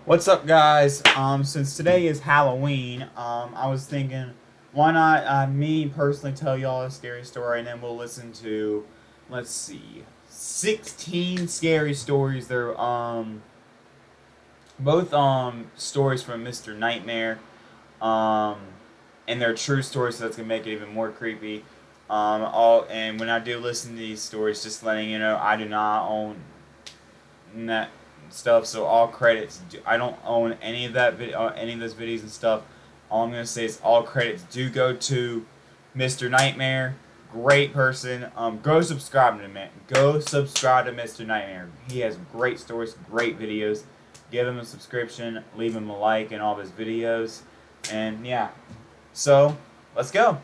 What's up, guys? Since today is Halloween, I was thinking, why not me personally tell y'all a scary story, and then we'll listen to, let's see, 16 scary stories. They're both stories from Mr. Nightmare, and they're true stories, so that's gonna make it even more creepy. And when I do listen to these stories, just letting you know, I do not own that stuff, so all credits. I don't own any of that video, any of those videos and stuff. All I'm gonna say is all credits do go to Mr. Nightmare. Great person. Go subscribe to him. Go subscribe to Mr. Nightmare. He has great stories, great videos. Give him a subscription. Leave him a like in all of his videos. And yeah, so let's go.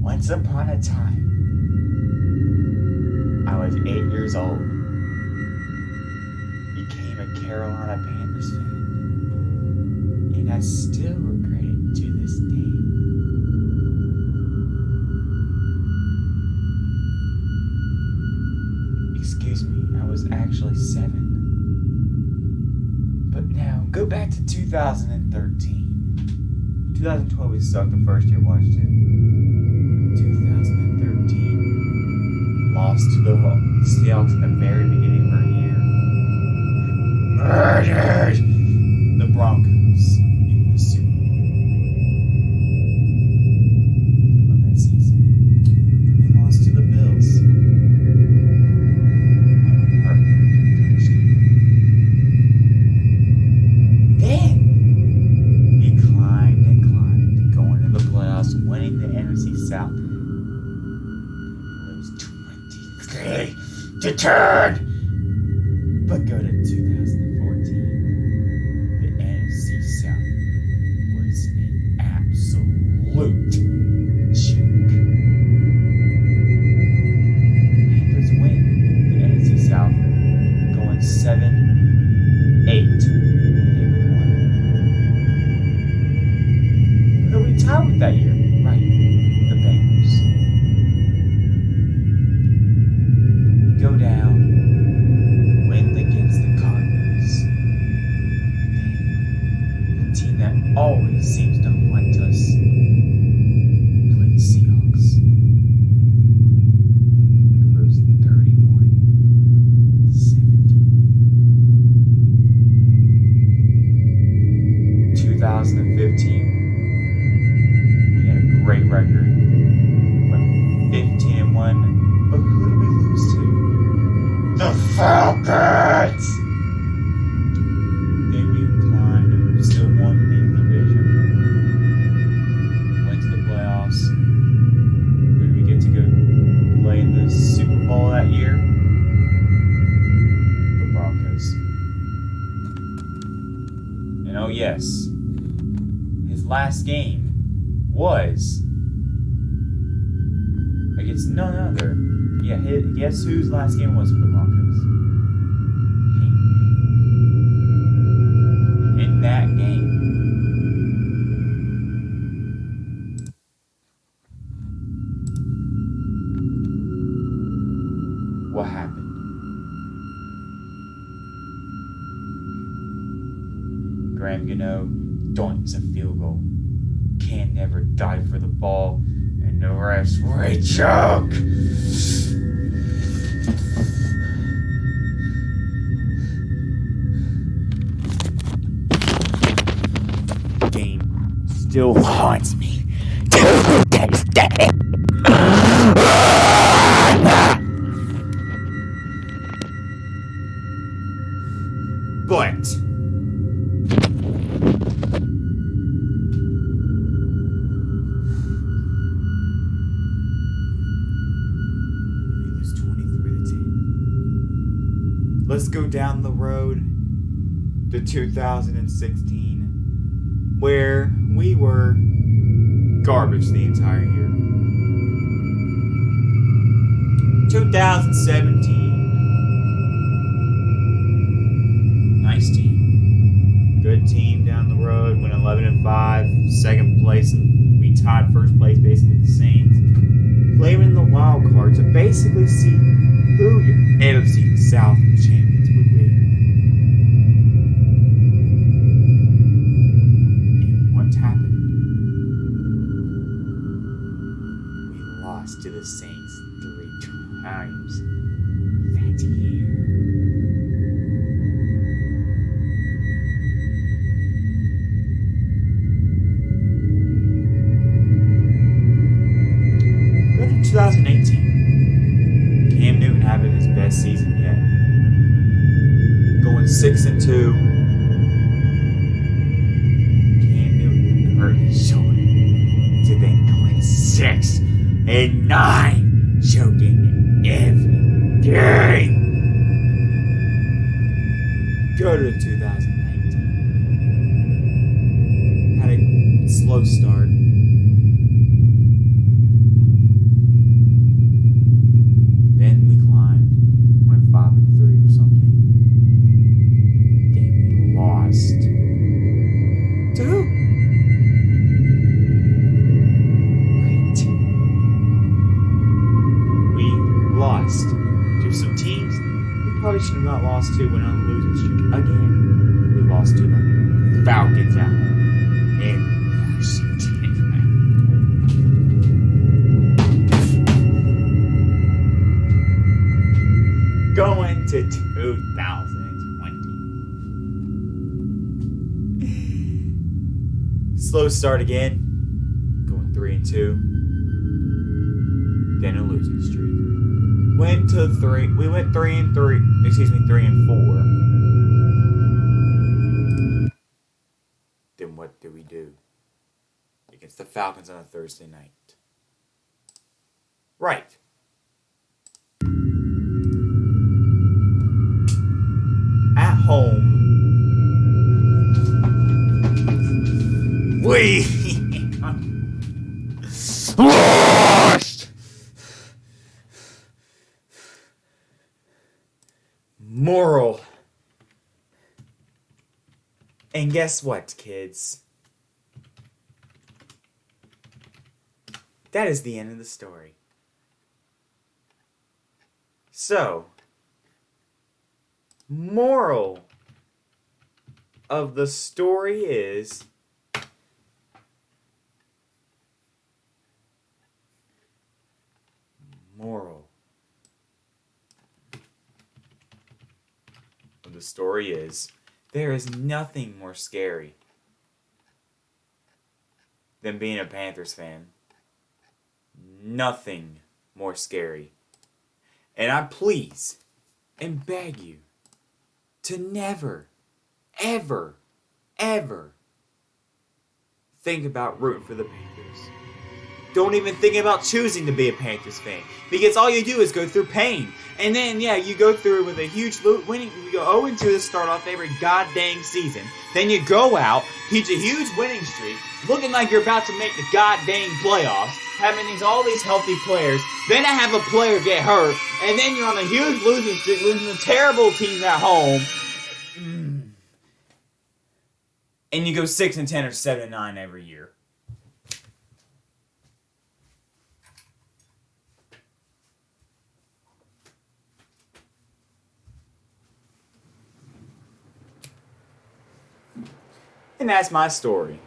Once upon a time, I was 8 years old. Became a Carolina Panthers fan. And I still regret it to this day. Excuse me, I was actually 7. But now, go back to 2013. 2012 we sucked the first year I watched it. 2013 lost to the Seahawks in the very beginning of our year. Murdered the Broncos in the Super Bowl of that season. And lost to the Bills. On a heartbreaking touchdown. Then he climbed and climbed, going to the playoffs, winning the NFC South. To turn. But go to 2014. The NFC South was an absolute joke. Panthers win the NFC South, going 7-8. They won. Who we tied with that year? Right, the Bengals. Go down, win against the Cardinals. Then, the team that always seems to haunt us, play the Seahawks. And we lose 31-17. 2015, we had a great record. Went 15-1. But who did we lose to? The Falcons! Then we climbed and still won the division. Went to the playoffs. Who did we get to go play in the Super Bowl that year? The Broncos. And oh yes, his last game was against none other. Yeah, guess whose last game was for the Broncos? In that game. What happened? Graham Gano doinks a field goal. Can never dive for the ball. And the rest were a joke. Game still haunts me to this day. But down the road to 2016, where we were garbage the entire year. 2017. Nice team. Good team down the road. Went 11-5. Second place, and we tied first place basically with the Saints. Playing in the wild card to basically see who your NFC South champions would be. And what happened? We lost to the Saints 3 times that year. Go to 2018. Cam Newton having his best season yet. Going 6-2. Cam Newton hurt his shoulder. To then going 6-9. Choking every game. Go to 2019. Had a slow start. Then we climbed. Went 5-3 or something. Then we lost. To who? Right. We lost to some teams we probably should have not lost to. Went on a losing streak again. We lost to the Falcons at home in Washington. Going to 2020. Slow start again. Going 3-2. Then a losing streak. Went to 3. We went 3-3. 3-4. Then what did we do? Against the Falcons on a Thursday night. Right. At home, we lost. Moral. And guess what, kids? That is the end of the story. So, moral of the story is moral of the story is there is nothing more scary than being a Panthers fan. Nothing more scary. And I please and beg you to never, ever, ever think about rooting for the Panthers. Don't even think about choosing to be a Panthers fan. Because all you do is go through pain. And then, yeah, you go through with a huge winning. You go 0-2 to start off every goddamn season. Then you go out, teach a huge winning streak, looking like you're about to make the goddamn playoffs, having all these healthy players. Then I have a player get hurt, and then you're on a huge losing streak, losing to terrible teams at home. And you go 6-10 or 7-9 every year. And that's my story.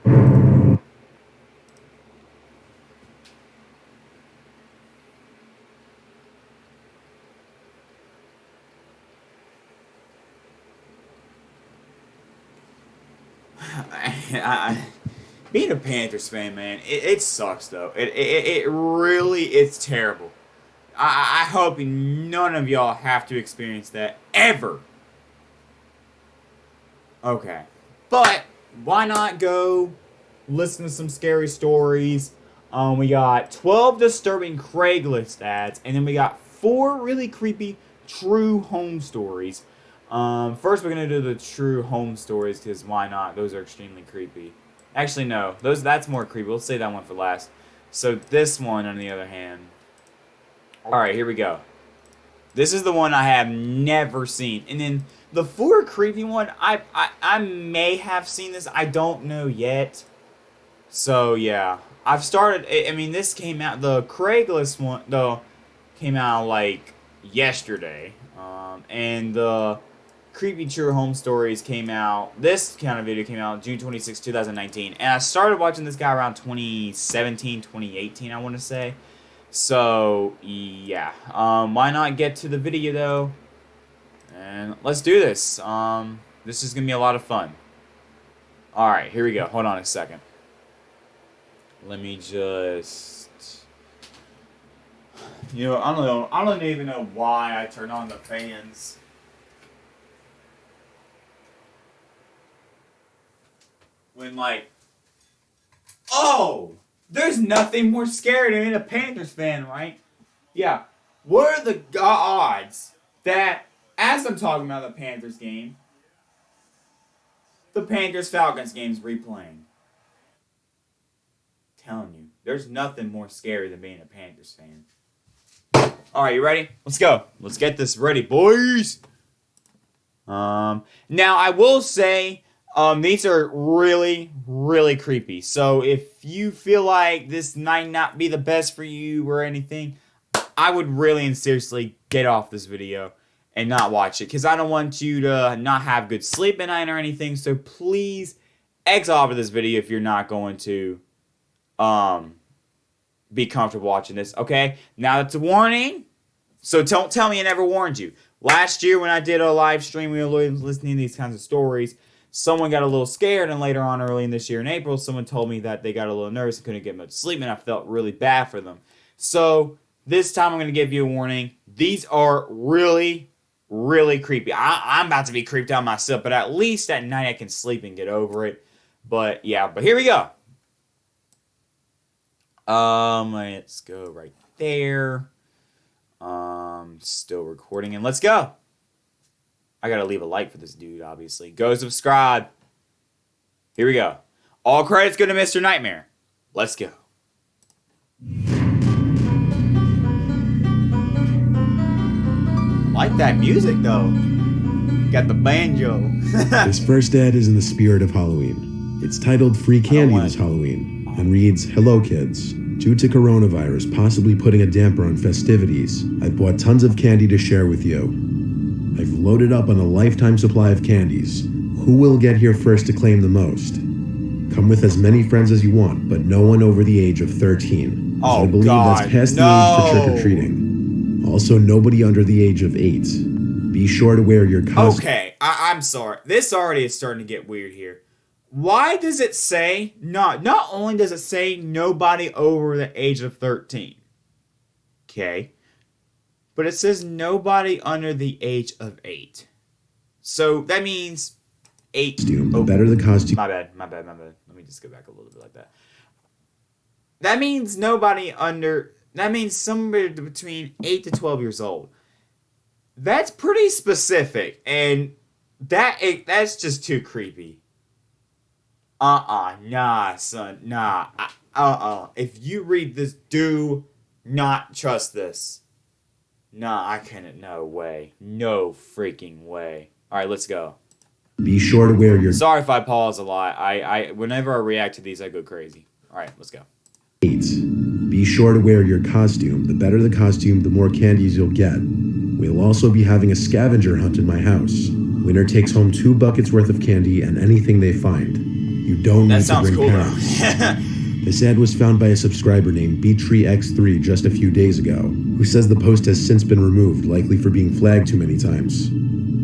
Being a Panthers fan, man, it sucks though. It really, it's terrible. I hope none of y'all have to experience that ever. Okay, but why not go listen to some scary stories? We got 12 disturbing Craigslist ads, and then we got 4 really creepy true home stories. First we're gonna do the true home stories, because why not? Those are extremely creepy. Actually, no. That's more creepy. We'll save that one for last. So this one, on the other hand... Alright, here we go. This is the one I have never seen. And then the 4 creepy one, I may have seen this. I don't know yet. So, yeah. I've started... I mean, this came out... The Craigslist one, though, came out, like, yesterday. And the... Creepy True Home Stories came out, this kind of video came out June 26, 2019, and I started watching this guy around 2017, 2018, I want to say. So, yeah, why not get to the video, though, and let's do this. This is going to be a lot of fun. Alright, here we go. Hold on a second. Let me just... You know, I don't even know why I turned on the fans. When, like, oh, there's nothing more scary than a Panthers fan, right? Yeah. What are the odds that, as I'm talking about the Panthers game, the Panthers-Falcons game's replaying? I'm telling you, there's nothing more scary than being a Panthers fan. Alright, you ready? Let's go. Let's get this ready, boys. Now, I will say... these are really, really creepy. So if you feel like this might not be the best for you or anything, I would really and seriously get off this video and not watch it. Because I don't want you to not have good sleep at night or anything. So please exit off of this video if you're not going to be comfortable watching this. Okay? Now that's a warning. So don't tell me I never warned you. Last year when I did a live stream, we were listening to these kinds of stories. Someone got a little scared, and later on, early in this year in April, someone told me that they got a little nervous and couldn't get much sleep, and I felt really bad for them. So, this time I'm going to give you a warning. These are really, really creepy. I'm about to be creeped out myself, but at least at night I can sleep and get over it. But, yeah, but here we go. Let's go right there. Still recording, and let's go. I gotta leave a like for this dude, obviously. Go subscribe. Here we go. All credits go to Mr. Nightmare. Let's go. Like that music, though. Got the banjo. This first ad is in the spirit of Halloween. It's titled Free Candy This Halloween and reads, "Hello kids. Due to coronavirus possibly putting a damper on festivities, I've bought tons of candy to share with you. I've loaded up on a lifetime supply of candies. Who will get here first to claim the most? Come with as many friends as you want, but no one over the age of 13. Oh, I believe God, that's past the age for trick-or-treating. Also, nobody under the age of 8. Be sure to wear your costume." Okay, I'm sorry. This already is starting to get weird here. Why does it say, not only does it say nobody over the age of 13. Okay. But it says nobody under the age of 8. So that means 8. Costume, the better the costume. My bad. Let me just go back a little bit like that. That means nobody under... That means somewhere between 8 to 12 years old. That's pretty specific. And that's just too creepy. Nah, son. Nah. If you read this, do not trust this. Nah, I couldn't. No way. No freaking way. Alright, let's go. Be sure to wear your... Sorry if I pause a lot. Whenever I react to these, I go crazy. Alright, let's go. 8. Be sure to wear your costume. The better the costume, the more candies you'll get. We'll also be having a scavenger hunt in my house. Winner takes home 2 buckets worth of candy and anything they find. You don't need to bring parents. This ad was found by a subscriber named BTreeX3 just a few days ago, who says the post has since been removed, likely for being flagged too many times.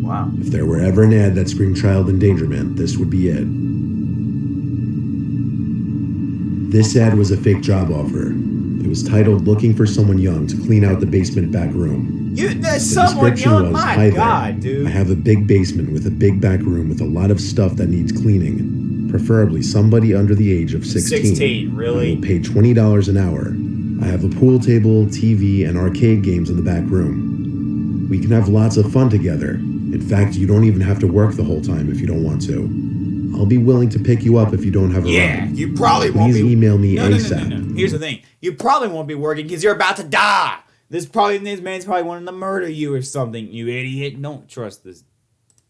Wow. If there were ever an ad that screamed child endangerment, this would be it. This ad was a fake job offer. It was titled "Looking for Someone Young to Clean Out the Basement Back Room." There's someone young? My God, dude. I have a big basement with a big back room with a lot of stuff that needs cleaning. Preferably somebody under the age of 16. 16, really? I will pay $20 an hour. I have a pool table, TV, and arcade games in the back room. We can have lots of fun together. In fact, you don't even have to work the whole time if you don't want to. I'll be willing to pick you up if you don't have a ride. You probably won't be. Please email me No. ASAP. Here's the thing. You probably won't be working because you're about to die. This man's probably wanting to murder you or something, you idiot. Don't trust this.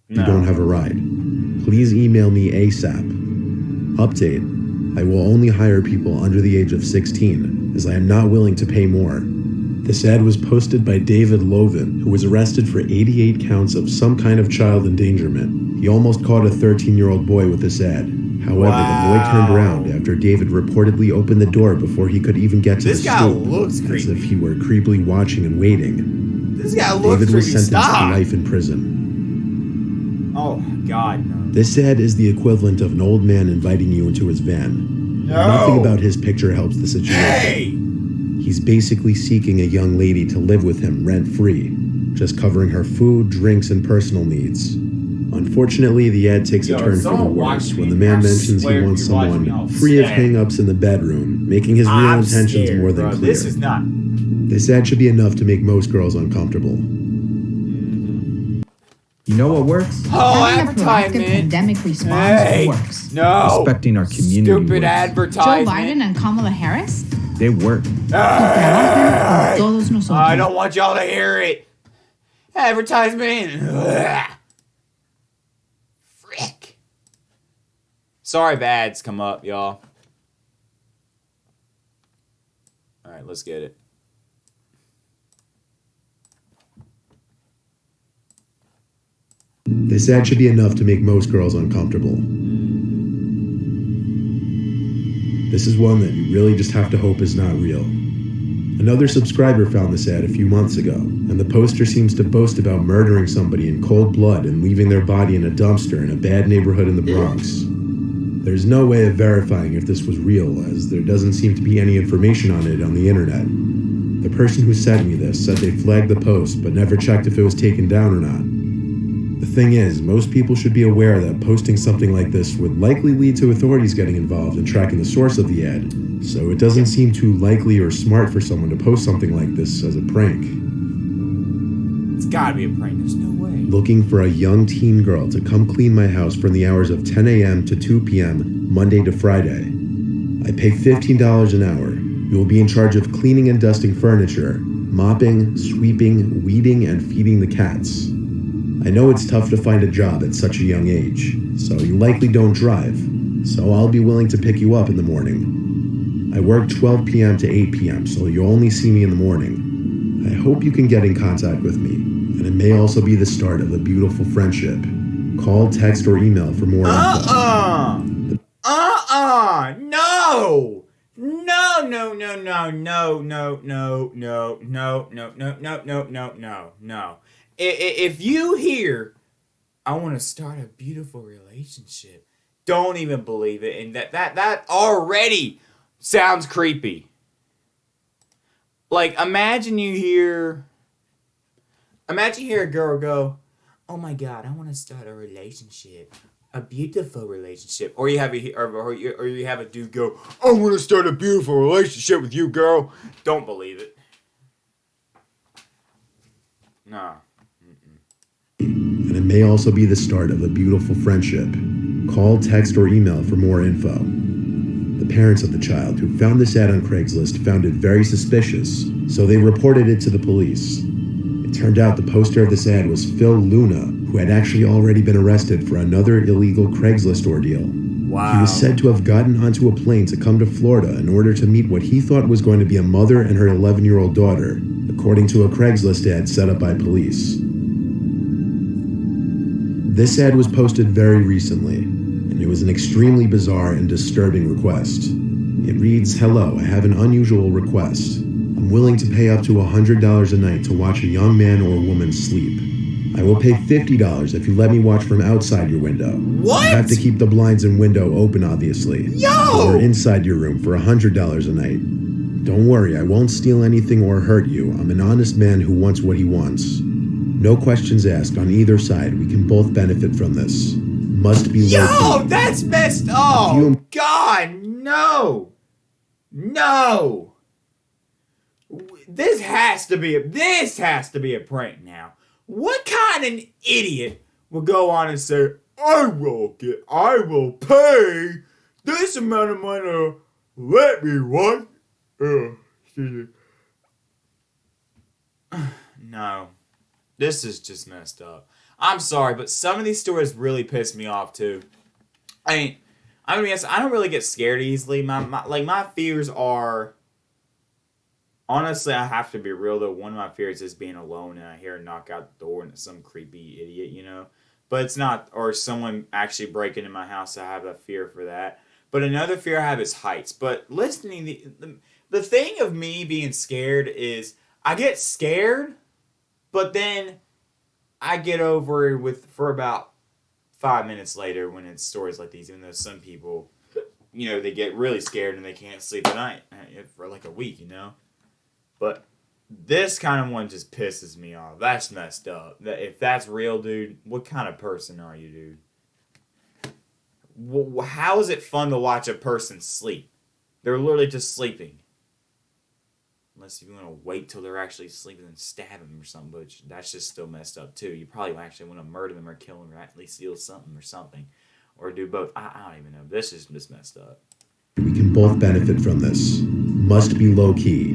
If you don't have a ride, please email me ASAP. Update. I will only hire people under the age of 16, as I am not willing to pay more. This ad was posted by David Loven, who was arrested for 88 counts of some kind of child endangerment. He almost caught a 13-year-old boy with this ad. However, the boy turned around after David reportedly opened the door before he could even get to the stoop. This guy looks creepy. As if he were creepily watching and waiting. This guy looks David was creepy. sentenced Stop. to life in prison. Oh, God, no. This ad is the equivalent of an old man inviting you into his van. No. Nothing about his picture helps the situation. Hey! He's basically seeking a young lady to live with him rent-free, just covering her food, drinks, and personal needs. Unfortunately, the ad takes a turn for the someone watch worse me. when the man I mentions swear he if wants you watch me, someone I'll free of stab. hang-ups in the bedroom, making his real I'm intentions scared, more than bro. clear. This is not. This ad should be enough to make most girls uncomfortable. You know what works? Oh, Having a proactive advertisement. pandemic response Hey! works. No. Respecting our community Stupid works. Joe advertisement. Biden and Kamala Harris. They work. Trabajan con todos nosotros. I don't want y'all to hear it. Advertisement. Ugh. Frick. Sorry if ads come up, y'all. All right, let's get it. This ad should be enough to make most girls uncomfortable. This is one that you really just have to hope is not real. Another subscriber found this ad a few months ago, and the poster seems to boast about murdering somebody in cold blood and leaving their body in a dumpster in a bad neighborhood in the Bronx. There's no way of verifying if this was real, as there doesn't seem to be any information on it on the internet. The person who sent me this said they flagged the post, but never checked if it was taken down or not. The thing is, most people should be aware that posting something like this would likely lead to authorities getting involved in tracking the source of the ad, so it doesn't seem too likely or smart for someone to post something like this as a prank. It's gotta be a prank. There's no way. Looking for a young teen girl to come clean my house from the hours of 10 a.m. to 2 p.m., Monday to Friday. I pay $15 an hour. You will be in charge of cleaning and dusting furniture, mopping, sweeping, weeding, and feeding the cats. I know it's tough to find a job at such a young age, so you likely don't drive, so I'll be willing to pick you up in the morning. I work 12 p.m. to 8 p.m., so you'll only see me in the morning. I hope you can get in contact with me, and it may also be the start of a beautiful friendship. Call, text, or email for more info. No! No. If you hear, I want to start a beautiful relationship, don't even believe it. And that already sounds creepy. Like, imagine you hear a girl go, oh my God, I want to start a relationship. A beautiful relationship. Or you have a dude go, I want to start a beautiful relationship with you, girl. Don't believe it. Nah. And it may also be the start of a beautiful friendship. Call, text, or email for more info. The parents of the child who found this ad on Craigslist found it very suspicious, so they reported it to the police. It turned out the poster of this ad was Phil Luna, who had actually already been arrested for another illegal Craigslist ordeal. Wow. He was said to have gotten onto a plane to come to Florida in order to meet what he thought was going to be a mother and her 11-year-old daughter, according to a Craigslist ad set up by police. This ad was posted very recently, and it was an extremely bizarre and disturbing request. It reads, hello, I have an unusual request. I'm willing to pay up to $100 a night to watch a young man or woman sleep. I will pay $50 if you let me watch from outside your window. What? You have to keep the blinds and window open, obviously. Yo! Or inside your room for $100 a night. Don't worry, I won't steal anything or hurt you. I'm an honest man who wants what he wants. No questions asked on either side. We can both benefit from this. Must be Yo, low-key. that's messed up. God, no. No. This has to be a prank now. What kind of idiot will go on and say, I will pay this amount of money, let me watch? Excuse me. No. This is just messed up. I'm sorry, but some of these stories really piss me off too. I mean, I'm gonna be honest, I don't really get scared easily. My fears are, honestly, I have to be real though. One of my fears is being alone and I hear a knock out the door and it's some creepy idiot, you know. But it's not, or someone actually breaking in my house. I have a fear for that. But another fear I have is heights. But listening, the thing of me being scared is I get scared, but then I get over it for about 5 minutes later when it's stories like these. Even though some people, you know, they get really scared and they can't sleep at night for like a week, you know. But this kind of one just pisses me off. That's messed up. If that's real, dude, what kind of person are you, dude? How is it fun to watch a person sleep? They're literally just sleeping. Unless you want to wait till they're actually sleeping and stab them or something, but that's just still messed up too. You probably actually want to murder them or kill them or at least steal something or something. Or do both. I don't even know. This is just messed up. We can both benefit from this. Must be low key.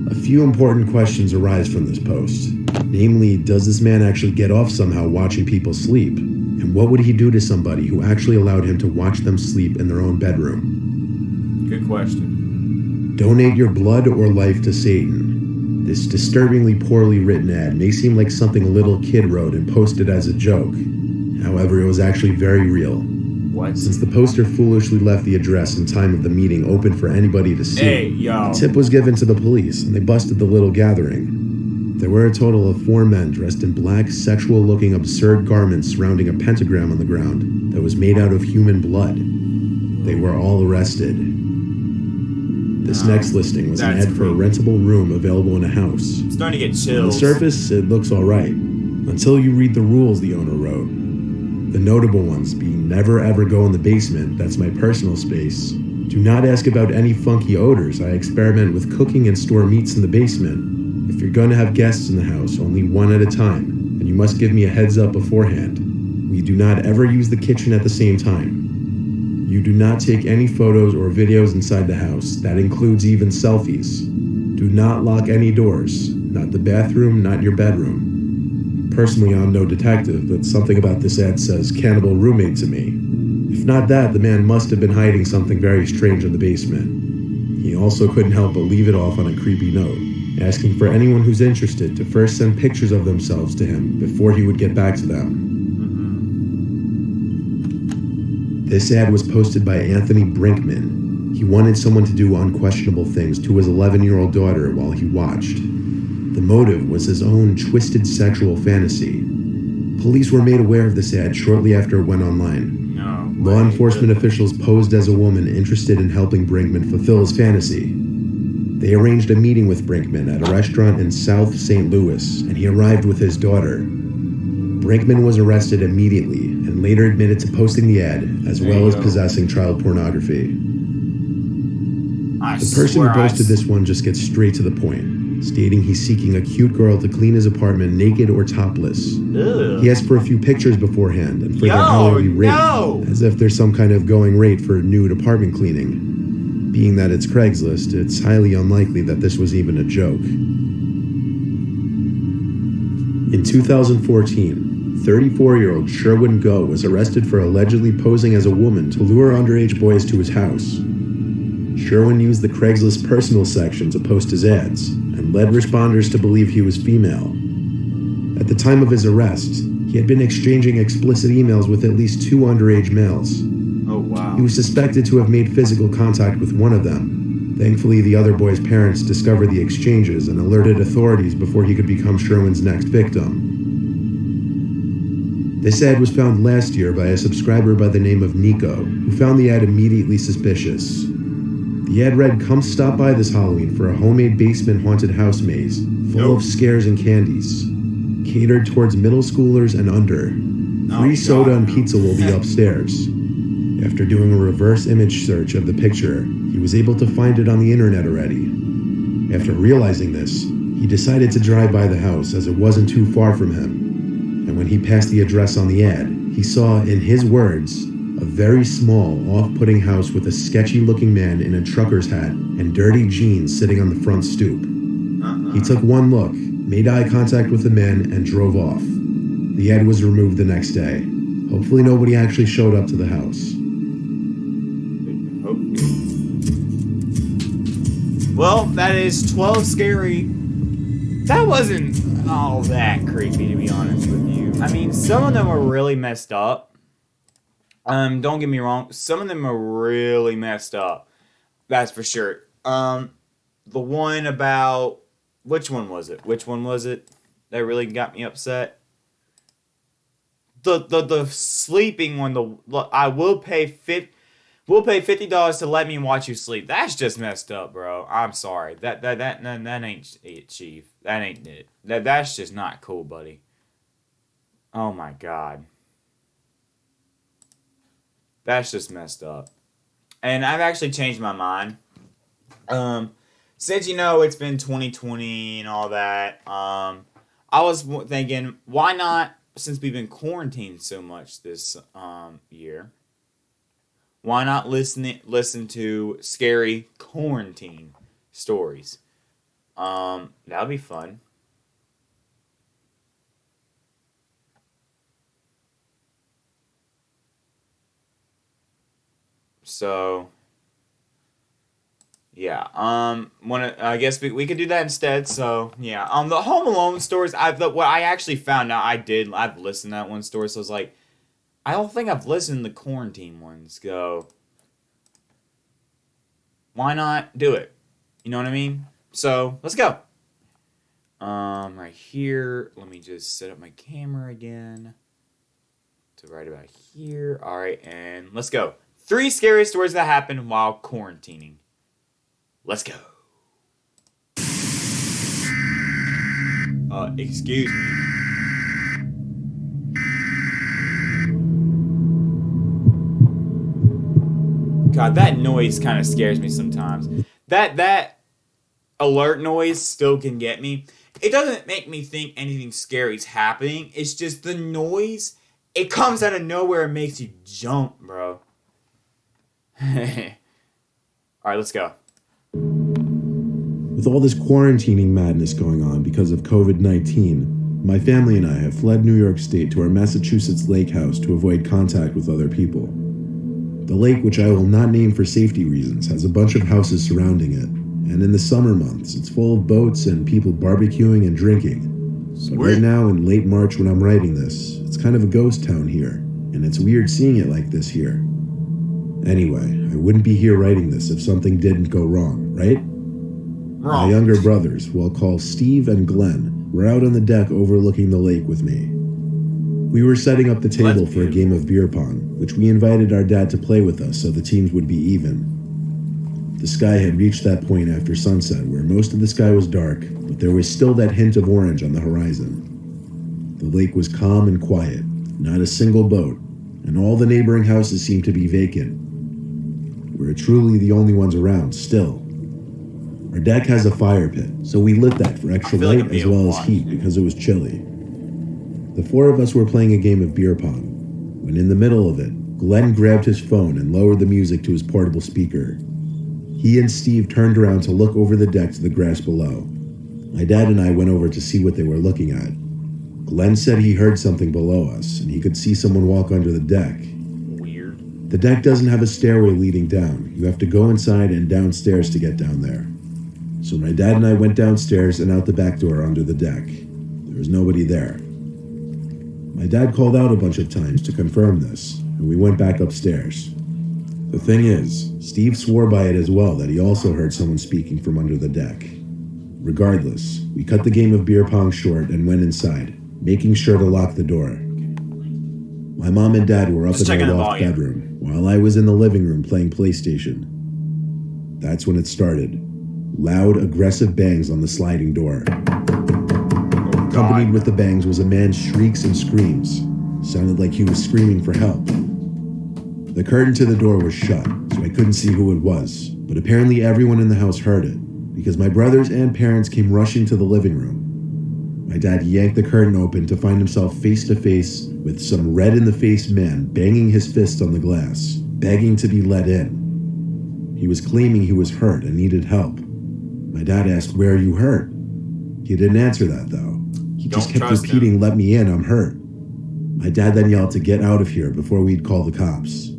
A few important questions arise from this post. Namely, does this man actually get off somehow watching people sleep? And what would he do to somebody who actually allowed him to watch them sleep in their own bedroom? Good question. Donate your blood or life to Satan. This disturbingly poorly written ad may seem like something a little kid wrote and posted as a joke. However, it was actually very real. What? Since the poster foolishly left the address and time of the meeting open for anybody to see, Hey, yo. a tip was given to the police and they busted the little gathering. There were a total of 4 men dressed in black, sexual-looking absurd garments surrounding a pentagram on the ground that was made out of human blood. They were all arrested. This next listing was an That's ad for a creepy. rentable room available in a house. I'm starting to get On the chills. surface, it looks alright. Until you read the rules the owner wrote. The notable ones being never ever go in the basement, that's my personal space. Do not ask about any funky odors. I experiment with cooking and store meats in the basement. If you're going to have guests in the house, only one at a time, and you must give me a heads up beforehand. We do not ever use the kitchen at the same time. You do not take any photos or videos inside the house. That includes even selfies. Do not lock any doors. Not the bathroom, not your bedroom. Personally, I'm no detective, but something about this ad says cannibal roommate to me. If not that, the man must have been hiding something very strange in the basement. He also couldn't help but leave it off on a creepy note, asking for anyone who's interested to first send pictures of themselves to him before he would get back to them. This ad was posted by Anthony Brinkman. He wanted someone to do unquestionable things to his 11-year-old daughter while he watched. The motive was his own twisted sexual fantasy. Police were made aware of this ad shortly after it went online. No. Law enforcement officials posed as a woman interested in helping Brinkman fulfill his fantasy. They arranged a meeting with Brinkman at a restaurant in South St. Louis, and he arrived with his daughter. Brinkman was arrested immediately and later admitted to posting the ad, as well as possessing child pornography. The person who posted this one just gets straight to the point, stating he's seeking a cute girl to clean his apartment naked or topless. Ugh. He asked for a few pictures beforehand and for their Yo, hourly rate, no! as if there's some kind of going rate for nude apartment cleaning. Being that it's Craigslist, it's highly unlikely that this was even a joke. In 2014, 34-year-old Sherwin Go was arrested for allegedly posing as a woman to lure underage boys to his house. Sherwin used the Craigslist personal section to post his ads, and led responders to believe he was female. At the time of his arrest, he had been exchanging explicit emails with at least 2 underage males. Oh, wow. He was suspected to have made physical contact with one of them. Thankfully, the other boy's parents discovered the exchanges and alerted authorities before he could become Sherwin's next victim. This ad was found last year by a subscriber by the name of Nico, who found the ad immediately suspicious. The ad read, "Come stop by this Halloween for a homemade basement haunted house maze, full of scares and candies. Catered towards middle schoolers and under. Free soda and pizza will be upstairs." After doing a reverse image search of the picture, he was able to find it on the internet already. After realizing this, he He decided to drive by the house as it wasn't too far from him. And when he passed the address on the ad, he saw, in his words, a very small, off-putting house with a sketchy-looking man in a trucker's hat and dirty jeans sitting on the front stoop. He took one look, made eye contact with the man, and drove off. The ad was removed the next day. Hopefully nobody actually showed up to the house. Well, that is 12 scary. That wasn't all that creepy, to be honest with you. I mean, some of them are really messed up. Don't get me wrong. Some of them are really messed up. That's for sure. The one about... Which one was it? That really got me upset? The sleeping one. I will pay $50 to let me watch you sleep. That's just messed up, bro. I'm sorry. That ain't it, Chief. That ain't it. That's just not cool, buddy. Oh my God. That's just messed up. And I've actually changed my mind. Since it's been 2020 and all that, I was thinking, why not, since we've been quarantined so much this year, why not listen to scary quarantine stories? That'll be fun. So, yeah. I guess we could do that instead. So, yeah. The Home Alone stories. What I actually found out, I've listened to that one story. So I was like, I don't think I've listened to the quarantine ones. Go. Why not do it? You know what I mean? So let's go. Right here. Let me just set up my camera again. To right about here. All right, and let's go. 3 scary stories that happened while quarantining. Let's go. Excuse me. God, that noise kind of scares me sometimes. That alert noise still can get me. It doesn't make me think anything scary's happening. It's just the noise. It comes out of nowhere and makes you jump, bro. Alright, let's go. With all this quarantining madness going on because of COVID-19, my family and I have fled New York State to our Massachusetts lake house to avoid contact with other people. The lake, which I will not name for safety reasons, has a bunch of houses surrounding it, and in the summer months, it's full of boats and people barbecuing and drinking. But right now, in late March when I'm writing this, it's kind of a ghost town here, and it's weird seeing it like this here. Anyway, I wouldn't be here writing this if something didn't go wrong, right? My younger brothers, who I'll call Steve and Glenn, were out on the deck overlooking the lake with me. We were setting up the table for a game of beer pong, which we invited our dad to play with us so the teams would be even. The sky had reached that point after sunset where most of the sky was dark, but there was still that hint of orange on the horizon. The lake was calm and quiet, not a single boat, and all the neighboring houses seemed to be vacant. We're truly the only ones around, still. Our deck has a fire pit, so we lit that for extra light as well as heat because it was chilly. The 4 of us were playing a game of beer pong, when in the middle of it, Glenn grabbed his phone and lowered the music to his portable speaker. He and Steve turned around to look over the deck to the grass below. My dad and I went over to see what they were looking at. Glenn said he heard something below us, and he could see someone walk under the deck. Weird. The deck doesn't have a stairway leading down. You have to go inside and downstairs to get down there. So my dad and I went downstairs and out the back door under the deck. There was nobody there. My dad called out a bunch of times to confirm this, and we went back upstairs. The thing is, Steve swore by it as well that he also heard someone speaking from under the deck. Regardless, we cut the game of beer pong short and went inside, making sure to lock the door. My mom and dad were up in their loft bedroom, while I was in the living room playing PlayStation. That's when it started. Loud, aggressive bangs on the sliding door. Accompanied with the bangs was a man's shrieks and screams. Sounded like he was screaming for help. The curtain to the door was shut, so I couldn't see who it was, but apparently everyone in the house heard it, because my brothers and parents came rushing to the living room. My dad yanked the curtain open to find himself face to face with some red-in-the-face man banging his fist on the glass, begging to be let in. He was claiming he was hurt and needed help. My dad asked, "Where are you hurt?" He didn't answer that, though. He just kept repeating, "Let me in, I'm hurt." My dad then yelled to get out of here before we'd call the cops.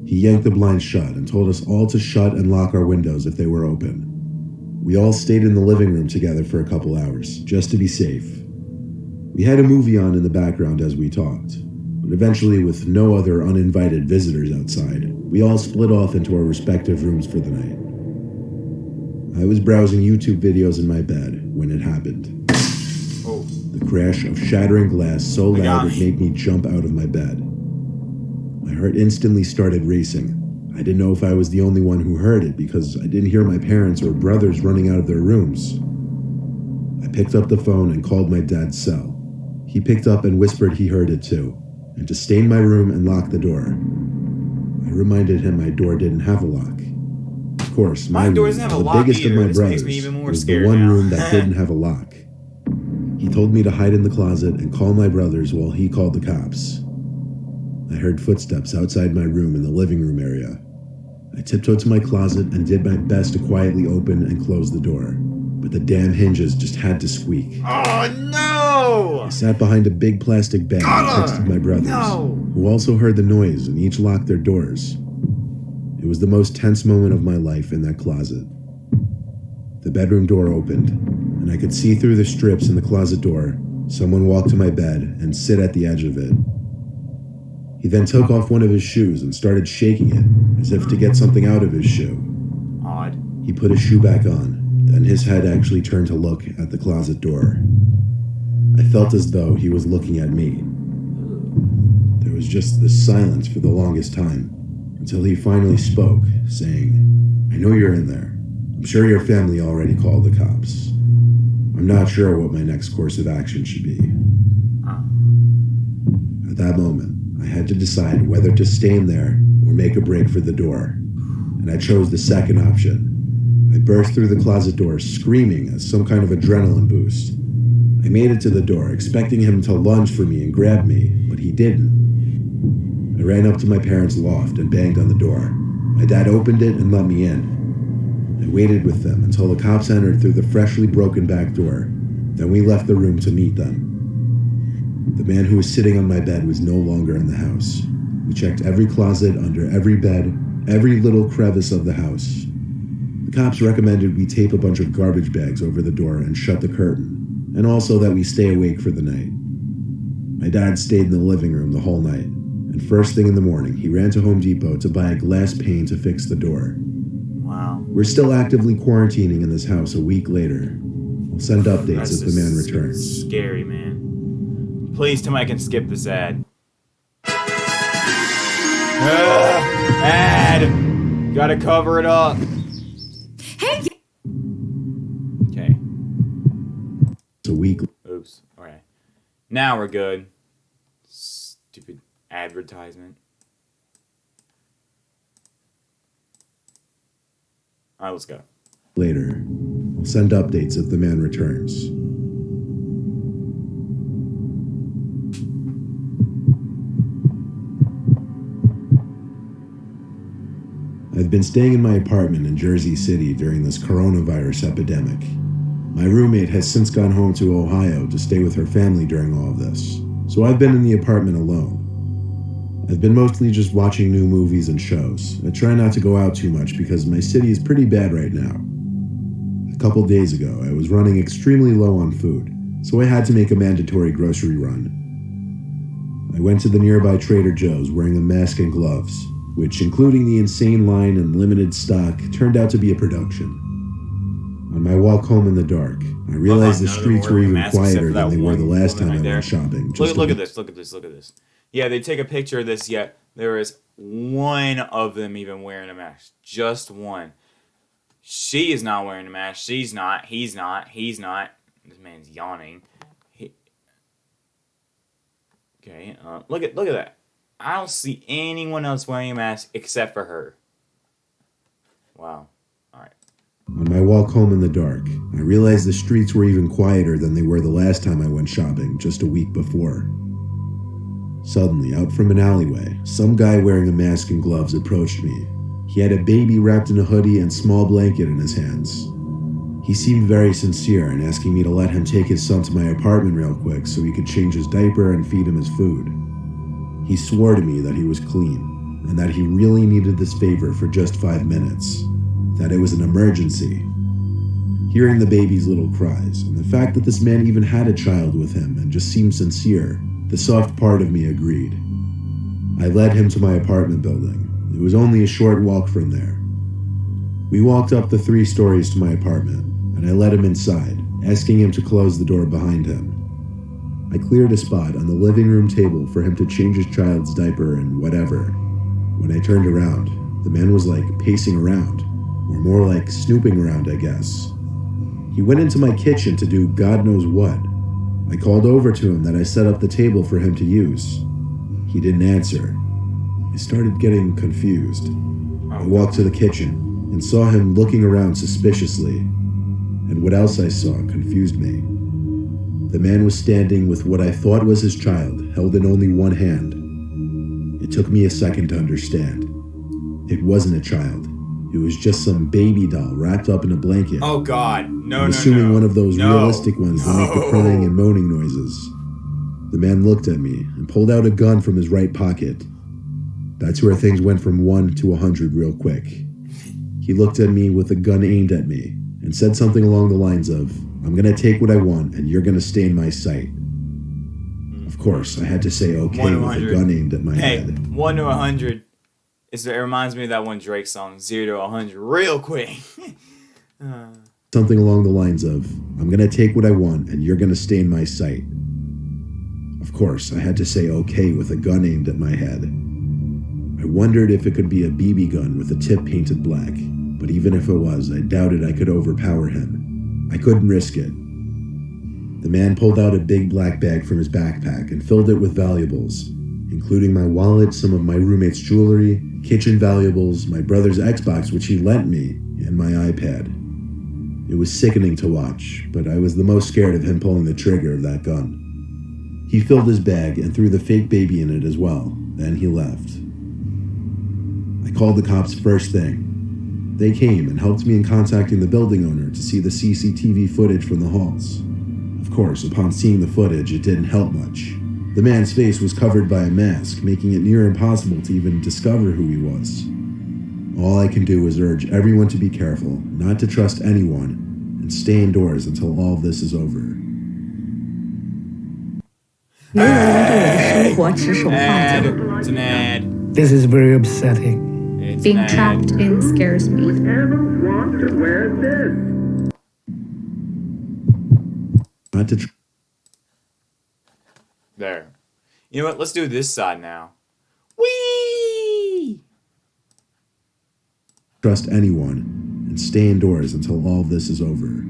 He yanked the blinds shut and told us all to shut and lock our windows if they were open. We all stayed in the living room together for a couple hours, just to be safe. We had a movie on in the background as we talked, but eventually, with no other uninvited visitors outside, we all split off into our respective rooms for the night. I was browsing YouTube videos in my bed when it happened. Oh. The crash of shattering glass so loud it made me jump out of my bed. My heart instantly started racing. I didn't know if I was the only one who heard it because I didn't hear my parents or brothers running out of their rooms. I picked up the phone and called my dad's cell. He picked up and whispered he heard it too, and to stay in my room and lock the door. I reminded him my door didn't have a lock. Of course, my door room, doesn't have a the lock biggest either. of my This brothers, makes me even more was the scared one now. room that didn't have a lock. He told me to hide in the closet and call my brothers while he called the cops. I heard footsteps outside my room in the living room area. I tiptoed to my closet and did my best to quietly open and close the door, but the damn hinges just had to squeak. Oh no! I sat behind a big plastic bag and texted my brothers, who also heard the noise and each locked their doors. It was the most tense moment of my life in that closet. The bedroom door opened, and I could see through the strips in the closet door someone walk to my bed and sit at the edge of it. He then took off one of his shoes and started shaking it, as if to get something out of his shoe. Odd. He put his shoe back on, then his head actually turned to look at the closet door. I felt as though he was looking at me. There was just this silence for the longest time, until he finally spoke, saying, "I know you're in there. I'm sure your family already called the cops. I'm not sure what my next course of action should be." At that moment, I had to decide whether to stay in there or make a break for the door, and I chose the second option. I burst through the closet door screaming as some kind of adrenaline boost. I made it to the door, expecting him to lunge for me and grab me, but he didn't. I ran up to my parents' loft and banged on the door. My dad opened it and let me in. I waited with them until the cops entered through the freshly broken back door. Then we left the room to meet them. The man who was sitting on my bed was no longer in the house. We checked every closet, under every bed, every little crevice of the house. The cops recommended we tape a bunch of garbage bags over the door and shut the curtain, and also that we stay awake for the night. My dad stayed in the living room the whole night, and first thing in the morning, he ran to Home Depot to buy a glass pane to fix the door. Wow. We're still actively quarantining in this house a week later. I'll send updates as the man returns. Scary, man. Please tell me I can skip this ad. Ad! Gotta cover it up. Hey! Okay. It's a week. Oops. Alright. Now we're good. Stupid advertisement. Alright, let's go. Later, I'll send updates if the man returns. I've been staying in my apartment in Jersey City during this coronavirus epidemic. My roommate has since gone home to Ohio to stay with her family during all of this, so I've been in the apartment alone. I've been mostly just watching new movies and shows. I try not to go out too much because my city is pretty bad right now. A couple days ago, I was running extremely low on food, so I had to make a mandatory grocery run. I went to the nearby Trader Joe's wearing a mask and gloves, which, including the insane line and limited stock, turned out to be a production. On my walk home in the dark, I realized the streets were even quieter than they were the last time I went shopping. Look at this, look at this, look at this. Yeah, they take a picture of this, yet there is one of them even wearing a mask. Just one. She is not wearing a mask. She's not. He's not. He's not. This man's yawning. Okay, look at that. I don't see anyone else wearing a mask except for her. Wow. Alright. On my walk home in the dark, I realized the streets were even quieter than they were the last time I went shopping just a week before. Suddenly, out from an alleyway, some guy wearing a mask and gloves approached me. He had a baby wrapped in a hoodie and small blanket in his hands. He seemed very sincere in asking me to let him take his son to my apartment real quick so he could change his diaper and feed him his food. He swore to me that he was clean, and that he really needed this favor for just 5 minutes, that it was an emergency. Hearing the baby's little cries, and the fact that this man even had a child with him and just seemed sincere, the soft part of me agreed. I led him to my apartment building. It was only a short walk from there. We walked up the 3 stories to my apartment, and I let him inside, asking him to close the door behind him. I cleared a spot on the living room table for him to change his child's diaper and whatever. When I turned around, the man was like pacing around, or more like snooping around, I guess. He went into my kitchen to do God knows what. I called over to him that I set up the table for him to use. He didn't answer. I started getting confused. I walked to the kitchen and saw him looking around suspiciously. And what else I saw confused me. The man was standing with what I thought was his child, held in only one hand. It took me a second to understand. It wasn't a child. It was just some baby doll wrapped up in a blanket. Oh God, no, I'm no, assuming no. one of those No. realistic ones that make the crying and moaning noises. The man looked at me and pulled out a gun from his right pocket. That's where things went from 1 to 100 real quick. He looked at me with a gun aimed at me and said something along the lines of, "I'm gonna take what I want and you're gonna stay in my sight." Of course, I had to say okay 1 to with a 100. gun aimed at my Hey, head. 1 to 100. It reminds me of that one Drake song, 0 to 100, real quick. Something along the lines of, "I'm gonna take what I want and you're gonna stay in my sight." Of course, I had to say okay with a gun aimed at my head. I wondered if it could be a BB gun with the tip painted black, but even if it was, I doubted I could overpower him. I couldn't risk it. The man pulled out a big black bag from his backpack and filled it with valuables, including my wallet, some of my roommate's jewelry, kitchen valuables, my brother's Xbox which he lent me, and my iPad. It was sickening to watch, but I was the most scared of him pulling the trigger of that gun. He filled his bag and threw the fake baby in it as well, then he left. I called the cops first thing. They came and helped me in contacting the building owner to see the CCTV footage from the halls. Of course, upon seeing the footage, it didn't help much. The man's face was covered by a mask, making it near impossible to even discover who he was. All I can do is urge everyone to be careful, not to trust anyone, and stay indoors until all of this is over. 没有人对我的生活指手画 Ad. 脚。 It's an ad. This is very upsetting. It's Being an ad. trapped in scares me. Not to There. You know what? Let's do this side now. Whee! trust anyone, and stay indoors until all of this is over.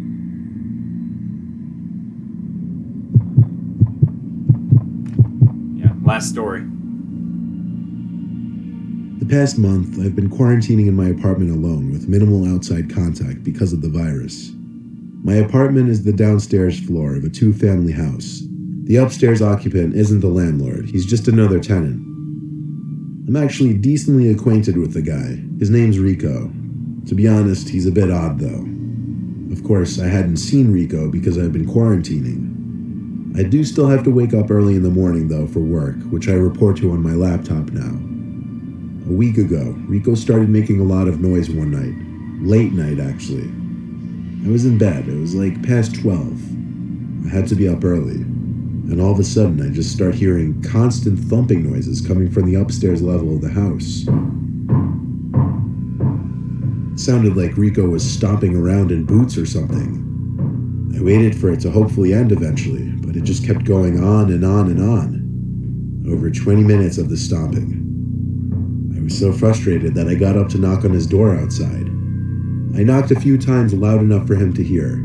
Yeah, last story. The past month, I've been quarantining in my apartment alone with minimal outside contact because of the virus. My apartment is the downstairs floor of a 2-family house. The upstairs occupant isn't the landlord, he's just another tenant. I'm actually decently acquainted with the guy. His name's Rico. To be honest, he's a bit odd though. Of course, I hadn't seen Rico because I've been quarantining. I do still have to wake up early in the morning though for work, which I report to on my laptop now. A week ago, Rico started making a lot of noise one night. Late night, actually. I was in bed. It was like past 12. I had to be up early. And all of a sudden, I just start hearing constant thumping noises coming from the upstairs level of the house. It sounded like Rico was stomping around in boots or something. I waited for it to hopefully end eventually, but it just kept going on and on and on. Over 20 minutes of the stomping. I was so frustrated that I got up to knock on his door outside. I knocked a few times loud enough for him to hear.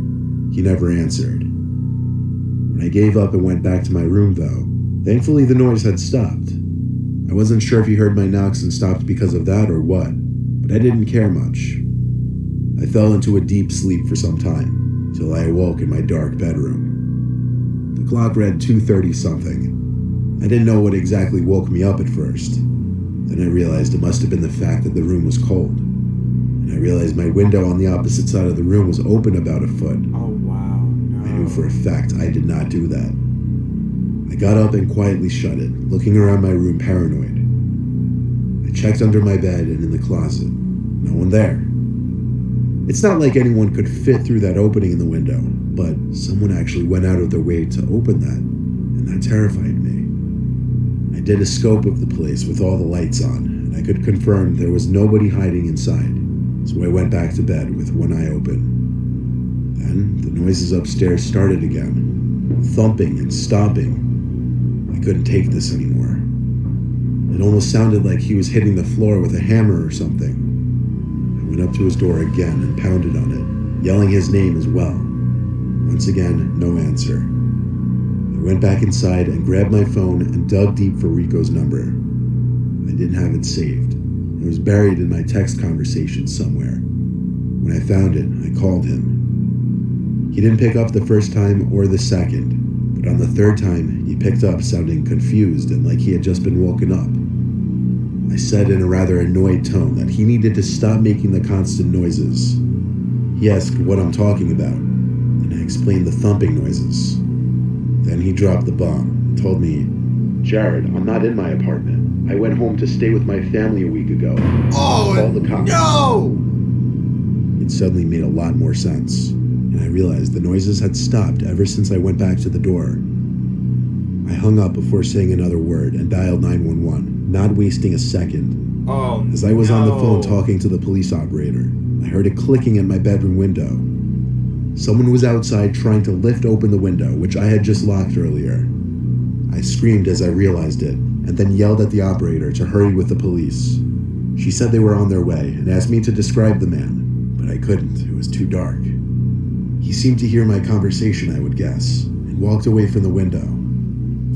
He never answered. When I gave up and went back to my room though, thankfully the noise had stopped. I wasn't sure if he heard my knocks and stopped because of that or what, but I didn't care much. I fell into a deep sleep for some time, till I awoke in my dark bedroom. The clock read 2:30 something. I didn't know what exactly woke me up at first. Then I realized it must have been the fact that the room was cold. And I realized my window on the opposite side of the room was open about a foot. Oh, wow. No. I knew for a fact I did not do that. I got up and quietly shut it, looking around my room paranoid. I checked under my bed and in the closet. No one there. It's not like anyone could fit through that opening in the window, but someone actually went out of their way to open that, and that terrified me. I did a scope of the place with all the lights on, and I could confirm there was nobody hiding inside, so I went back to bed with one eye open. Then the noises upstairs started again, thumping and stomping. I couldn't take this anymore. It almost sounded like he was hitting the floor with a hammer or something. I went up to his door again and pounded on it, yelling his name as well. Once again, no answer. I went back inside and grabbed my phone and dug deep for Rico's number. I didn't have it saved. It was buried in my text conversation somewhere. When I found it, I called him. He didn't pick up the first time or the second, but on the third time, he picked up sounding confused and like he had just been woken up. I said in a rather annoyed tone that he needed to stop making the constant noises. He asked what I'm talking about, and I explained the thumping noises. Then he dropped the bomb and told me, "Jared, I'm not in my apartment. I went home to stay with my family a week ago. Oh, Call the cops." no! It suddenly made a lot more sense, and I realized the noises had stopped ever since I went back to the door. I hung up before saying another word and dialed 911, not wasting a second. Oh, As I was on the phone no. talking to the police operator, I heard it clicking at my bedroom window. Someone was outside trying to lift open the window, which I had just locked earlier. I screamed as I realized it, and then yelled at the operator to hurry with the police. She said they were on their way and asked me to describe the man, but I couldn't. It was too dark. He seemed to hear my conversation, I would guess, and walked away from the window.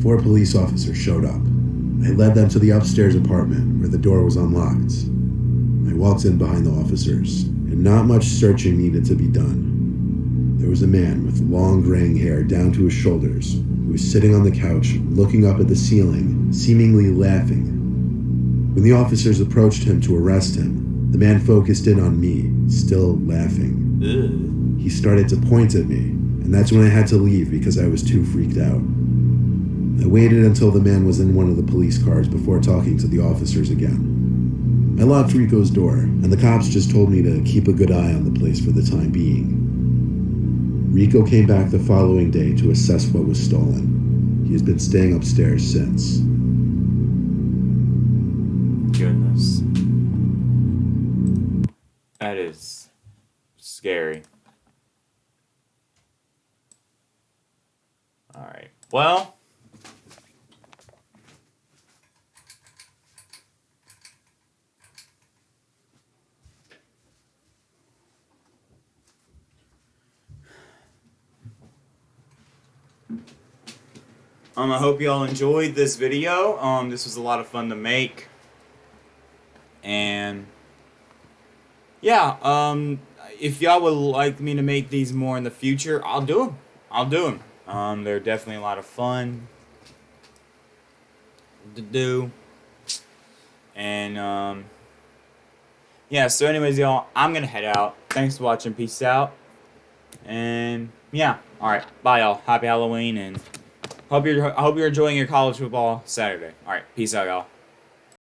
4 police officers showed up. I led them to the upstairs apartment where the door was unlocked. I walked in behind the officers, and not much searching needed to be done. There was a man with long graying hair down to his shoulders who was sitting on the couch looking up at the ceiling, seemingly laughing. When the officers approached him to arrest him, the man focused in on me, still laughing. Ugh. He started to point at me, and that's when I had to leave because I was too freaked out. I waited until the man was in one of the police cars before talking to the officers again. I locked Rico's door, and the cops just told me to keep a good eye on the place for the time being. Rico came back the following day to assess what was stolen. He has been staying upstairs since. Goodness. That is scary. Alright. Well, I hope y'all enjoyed this video. This was a lot of fun to make. And yeah, if y'all would like me to make these more in the future, I'll do them. They're definitely a lot of fun to do. And yeah, so anyways, y'all, I'm gonna head out. Thanks for watching. Peace out. And yeah, alright, bye y'all. Happy Halloween, and I hope you're enjoying your college football Saturday. Alright, peace out, y'all.